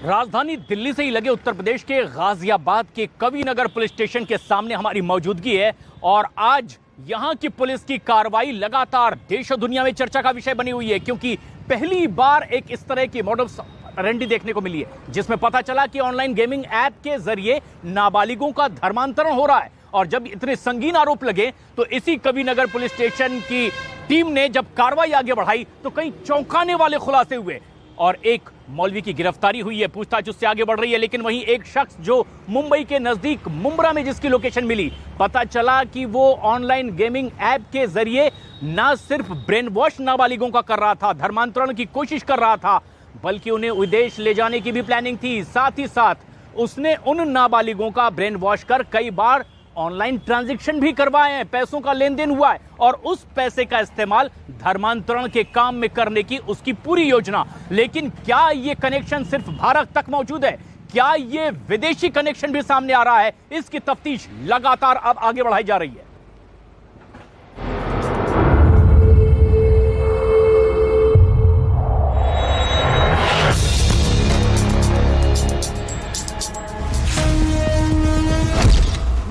राजधानी दिल्ली से ही लगे उत्तर प्रदेश के गाजियाबाद के कविनगर पुलिस स्टेशन के सामने हमारी मौजूदगी है और आज यहां की पुलिस की कार्रवाई लगातार देश और दुनिया में चर्चा का विषय बनी हुई है, क्योंकि पहली बार एक इस तरह की मॉडस ऑपरेंडी देखने को मिली है जिसमें पता चला कि ऑनलाइन गेमिंग ऐप के जरिए नाबालिगों का धर्मांतरण हो रहा है। और जब इतने संगीन आरोप लगे तो इसी कविनगर पुलिस स्टेशन की टीम ने जब कार्रवाई आगे बढ़ाई तो कई चौंकाने वाले खुलासे हुए और एक मौलवी की गिरफ्तारी हुई है, पूछताछ उससे आगे बढ़ रही है। लेकिन वहीं एक शख्स जो मुंबई के नजदीक मुंब्रा में जिसकी लोकेशन मिली, पता चला कि वो ऑनलाइन गेमिंग ऐप के जरिए ना सिर्फ ब्रेन वॉश नाबालिगों का कर रहा था, धर्मांतरण की कोशिश कर रहा था, बल्कि उन्हें विदेश ले जाने की भी प्लानिंग थी। साथ ही साथ उसने उन नाबालिगों का ब्रेन वॉश कर कई बार ऑनलाइन ट्रांजैक्शन भी करवाए हैं, पैसों का लेन देन हुआ है और उस पैसे का इस्तेमाल धर्मांतरण के काम में करने की उसकी पूरी योजना। लेकिन क्या ये कनेक्शन सिर्फ भारत तक मौजूद है? क्या ये विदेशी कनेक्शन भी सामने आ रहा है? इसकी तफ्तीश लगातार अब आगे बढ़ाई जा रही है।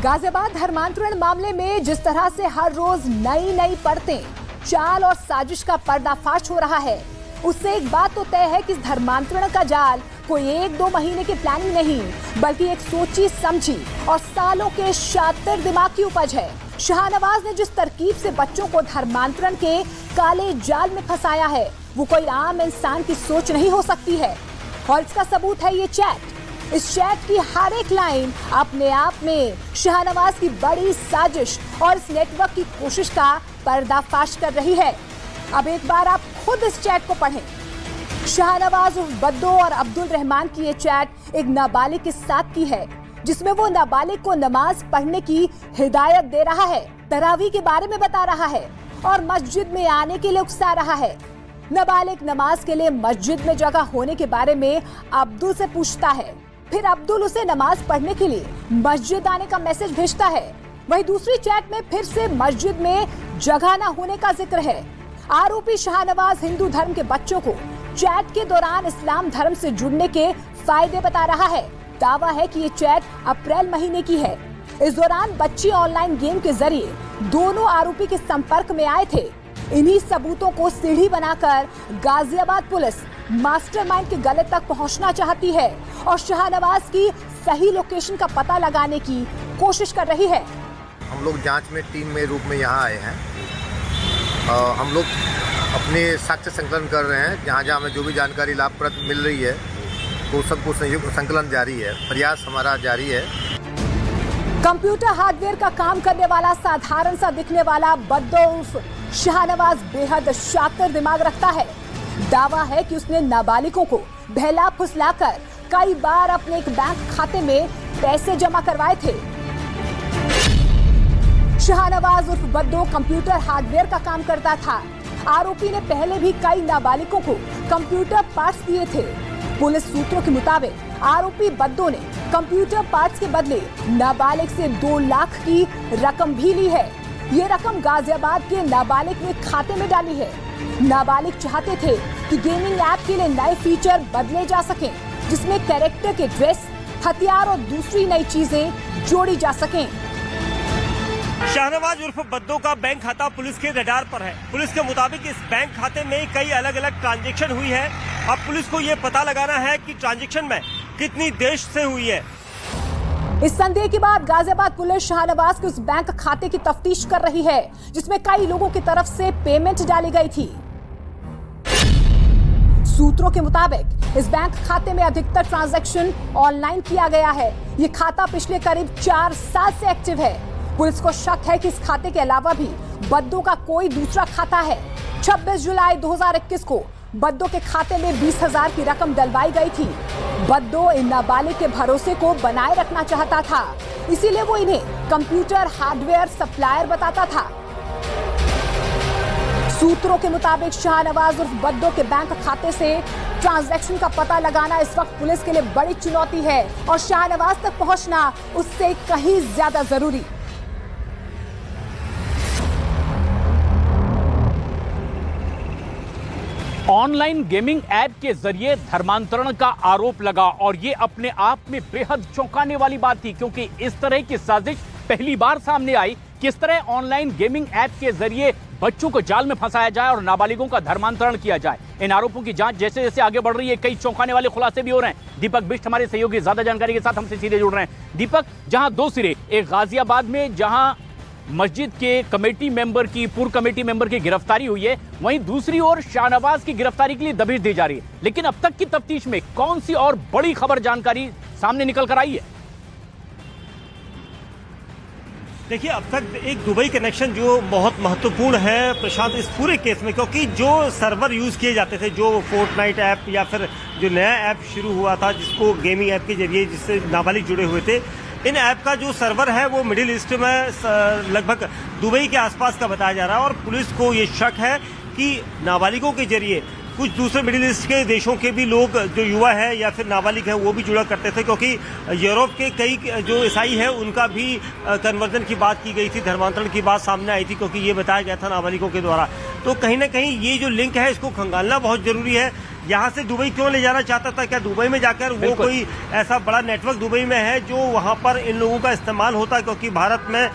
गाजियाबाद धर्मांतरण मामले में जिस तरह से हर रोज नई नई परतें, चाल और साजिश का पर्दाफाश हो रहा है, उससे एक बात तो तय है कि इस धर्मांतरण का जाल कोई 1-2 महीने की प्लानिंग नहीं, बल्कि एक सोची समझी और सालों के शातिर दिमाग की उपज है। शाहनवाज ने जिस तरकीब से बच्चों को धर्मांतरण के काले जाल में फंसाया है, वो कोई आम इंसान की सोच नहीं हो सकती है। और इसका सबूत है ये चैट। इस चैट की हर एक लाइन अपने आप में शाहनवाज की बड़ी साजिश और इस नेटवर्क की कोशिश का पर्दाफाश कर रही है। अब एक बार आप खुद इस चैट को पढ़ें। शाहनवाज बद्दो और अब्दुल रहमान की ये चैट एक नाबालिग के साथ की है, जिसमें वो नाबालिग को नमाज पढ़ने की हिदायत दे रहा है, तरावी के बारे में बता रहा है और मस्जिद में आने के लिए उकसा रहा है। नाबालिग नमाज के लिए मस्जिद में जगह होने के बारे में अब्दुल से पूछता है, फिर अब्दुल उसे नमाज पढ़ने के लिए मस्जिद आने का मैसेज भेजता है। वहीं दूसरी चैट में फिर से मस्जिद में जगह न होने का जिक्र है। आरोपी शाहनवाज हिंदू धर्म के बच्चों को चैट के दौरान इस्लाम धर्म से जुड़ने के फायदे बता रहा है। दावा है कि ये चैट अप्रैल महीने की है। इस दौरान बच्ची ऑनलाइन गेम के जरिए दोनों आरोपी के संपर्क में आए थे। इन्हीं सबूतों को सीढ़ी बनाकर गाजियाबाद पुलिस मास्टरमाइंड के गले तक पहुंचना चाहती है और शाहनवाज की सही लोकेशन का पता लगाने की कोशिश कर रही है। हम लोग जांच में टीम में रूप में यहाँ आए हैं। हम लोग अपने साक्ष्य संकलन कर रहे हैं। जहाँ जहाँ हमें जो भी जानकारी लाभप्रद मिल रही है तो सबको संकलन जारी है, प्रयास हमारा जारी है। कंप्यूटर हार्डवेयर का काम करने वाला साधारण सा दिखने वाला बद्दो उर्फ शाहनवाज बेहद शातिर दिमाग रखता है। दावा है कि उसने नाबालिगों को बहला फुसलाकर कई बार अपने एक बैंक खाते में पैसे जमा करवाए थे। शाहनवाज उर्फ बद्दो कंप्यूटर हार्डवेयर का काम करता था। आरोपी ने पहले भी कई नाबालिगों को कंप्यूटर पार्ट्स दिए थे। पुलिस सूत्रों के मुताबिक आरोपी बद्दो ने कंप्यूटर पार्ट्स के बदले नाबालिग से 2 लाख की रकम भी ली है। ये रकम गाजियाबाद के नाबालिग ने खाते में डाली है। नाबालिग चाहते थे कि गेमिंग ऐप के लिए नए फीचर बदले जा सकें, जिसमें कैरेक्टर के ड्रेस, हथियार और दूसरी नई चीजें जोड़ी जा सकें। शाहनवाज उर्फ बद्दो का बैंक खाता पुलिस के रडार पर है। पुलिस के मुताबिक इस बैंक खाते में कई अलग अलग ट्रांजैक्शन हुई है। अब पुलिस को ये पता लगाना है कि ट्रांजैक्शन में कितनी देश से हुई है। इस संदेह के बाद गाजियाबाद पुलिस शाहनवाज के उस बैंक खाते की तफ्तीश कर रही है, जिसमें कई लोगों की तरफ से पेमेंट डाली गई थी। सूत्रों के मुताबिक इस बैंक खाते में अधिकतर ट्रांजैक्शन ऑनलाइन किया गया है। ये खाता पिछले करीब 4 साल से एक्टिव है। पुलिस को शक है कि इस खाते के अलावा भी बद्दो का कोई दूसरा खाता है। 26 जुलाई 2021 को बद्दो के खाते में 20,000 की रकम डलवाई गई थी। बद्दो इन नाबालिग के भरोसे को बनाए रखना चाहता था, इसीलिए वो इन्हें कंप्यूटर हार्डवेयर सप्लायर बताता था। सूत्रों के मुताबिक शाहनवाज उर्फ बद्दो के बैंक खाते से ट्रांजैक्शन का पता लगाना इस वक्त पुलिस के लिए बड़ी चुनौती है और शाहनवाज तक पहुंचना उससे कहीं ज्यादा जरूरी। ऑनलाइन गेमिंग ऐप के जरिए धर्मांतरण का आरोप लगा और ये अपने आप में बेहद चौंकाने वाली बात थी, क्योंकि इस तरह की साजिश पहली बार सामने आई। किस तरह ऑनलाइन गेमिंग ऐप के जरिए बच्चों को जाल में फंसाया जाए और नाबालिगों का धर्मांतरण किया जाए। इन आरोपों की जांच जैसे जैसे आगे बढ़ रही है, कई चौंकाने वाले खुलासे भी हो रहे हैं। दीपक बिष्ट हमारे सहयोगी ज्यादा जानकारी के साथ हमसे सीधे जुड़ रहे हैं। दीपक, जहां दो सिरे, एक गाजियाबाद में जहां मस्जिद के कमेटी मेंबर की, पूर्व कमेटी मेंबर की गिरफ्तारी हुई है, वहीं दूसरी ओर शाहनवाज की गिरफ्तारी के लिए दबिश दी जा रही है। लेकिन अब तक की तफ्तीश में कौन सी और बड़ी खबर जानकारी सामने निकल कर आई है? देखिए, अब तक एक दुबई कनेक्शन जो बहुत महत्वपूर्ण है प्रशांत इस पूरे केस में, क्योंकि जो सर्वर यूज किए जाते थे, जो फोर्टनाइट ऐप या फिर जो नया ऐप शुरू हुआ था जिसको गेमिंग ऐप के जरिए जिससे नाबालिग जुड़े हुए थे, इन ऐप का जो सर्वर है वो मिडिल ईस्ट में लगभग दुबई के आसपास का बताया जा रहा है। और पुलिस को ये शक है कि नाबालिगों के जरिए कुछ दूसरे मिडिल ईस्ट के देशों के भी लोग जो युवा है या फिर नाबालिग है वो भी जुड़ा करते थे, क्योंकि यूरोप के कई जो ईसाई है उनका भी कन्वर्जन की बात की गई थी, धर्मांतरण की बात सामने आई थी, क्योंकि ये बताया गया था नाबालिगों के द्वारा। तो कहीं ना कहीं ये जो लिंक है इसको खंगालना बहुत जरूरी है। यहाँ से दुबई क्यों ले जाना चाहता था? क्या दुबई में जाकर वो कोई ऐसा बड़ा नेटवर्क दुबई में है जो वहाँ पर इन लोगों का इस्तेमाल होता है? क्योंकि भारत में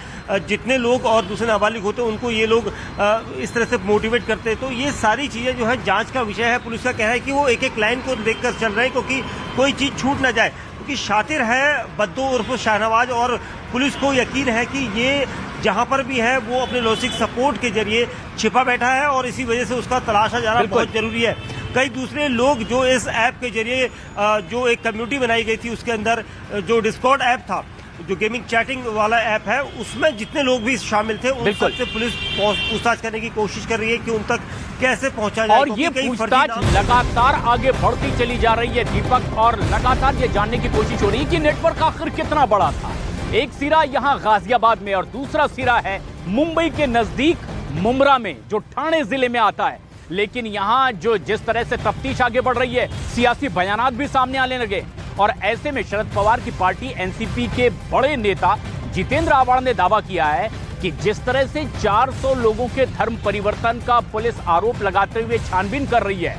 जितने लोग और दूसरे नाबालिग होते हैं उनको ये लोग इस तरह से मोटिवेट करते हैं। तो ये सारी चीज़ें जो है जांच का विषय है। पुलिस का कहना है कि वो एक एक लाइन को देखकर चल रहे हैं, क्योंकि कोई चीज़ छूट ना जाए। क्योंकि शातिर है बद्दू उर्फ शाहनवाज, और पुलिस को यकीन है कि ये जहां पर भी है वो अपने लॉजिस्टिक सपोर्ट के जरिए छिपा बैठा है और इसी वजह से उसका तलाशा जाना बहुत जरूरी है। कई दूसरे लोग जो इस ऐप के जरिए जो एक कम्युनिटी बनाई गई थी उसके अंदर जो डिस्कॉर्ड ऐप था, जो गेमिंग चैटिंग वाला ऐप है, उसमें जितने लोग भी शामिल थे उन सबसे पुलिस पूछताछ करने की कोशिश कर रही है कि उन तक कैसे पहुंचा जाए। और ये पूछताछ लगातार आगे बढ़ती चली जा रही है दीपक, और लगातार ये जानने की कोशिश हो रही है कि नेटवर्क आखिर कितना बड़ा था। एक सिरा यहाँ गाजियाबाद में और दूसरा सिरा है मुंबई के नजदीक मुमरा में, जो ठाणे जिले में आता है। लेकिन यहाँ जो जिस तरह से तफ्तीश आगे बढ़ रही है, सियासी बयानात भी सामने आने लगे, और ऐसे में शरद पवार की पार्टी एनसीपी के बड़े नेता जितेंद्र आव्हाड ने दावा किया है कि जिस तरह से 400 लोगों के धर्म परिवर्तन का पुलिस आरोप लगाते हुए छानबीन कर रही है,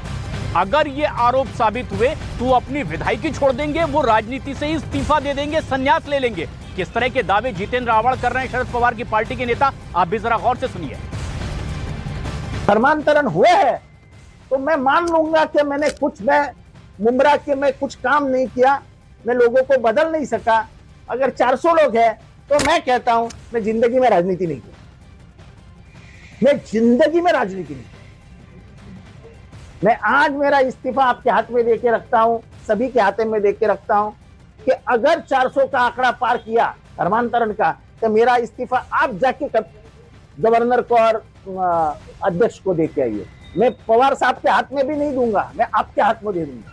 अगर ये आरोप साबित हुए तो अपनी विधायकी छोड़ देंगे, वो राजनीति से इस्तीफा दे देंगे, संन्यास ले लेंगे। किस तरह के दावे जितेंद्र आव्हाड कर रहे हैं शरद पवार की पार्टी के नेता, आप भी जरा गौर से सुनिए। धर्मांतरण हुए है तो मैं मान लूंगा कि मैं मुमरा के मैं कुछ काम नहीं किया, मैं लोगों को बदल नहीं सका। अगर 400 लोग हैं तो मैं कहता हूं मैं जिंदगी में राजनीति नहीं की, मैं जिंदगी में राजनीति नहीं की। मैं आज मेरा इस्तीफा आपके हाथ में देके रखता हूं, सभी के हाथ में देके रखता हूं कि अगर 400 का आंकड़ा पार किया धर्मांतरण का तो मेरा इस्तीफा आप जाके गवर्नर को और अध्यक्ष को देके आइए। मैं पवार साहब के हाथ में भी नहीं दूंगा, मैं आपके हाथ में दे दूंगा।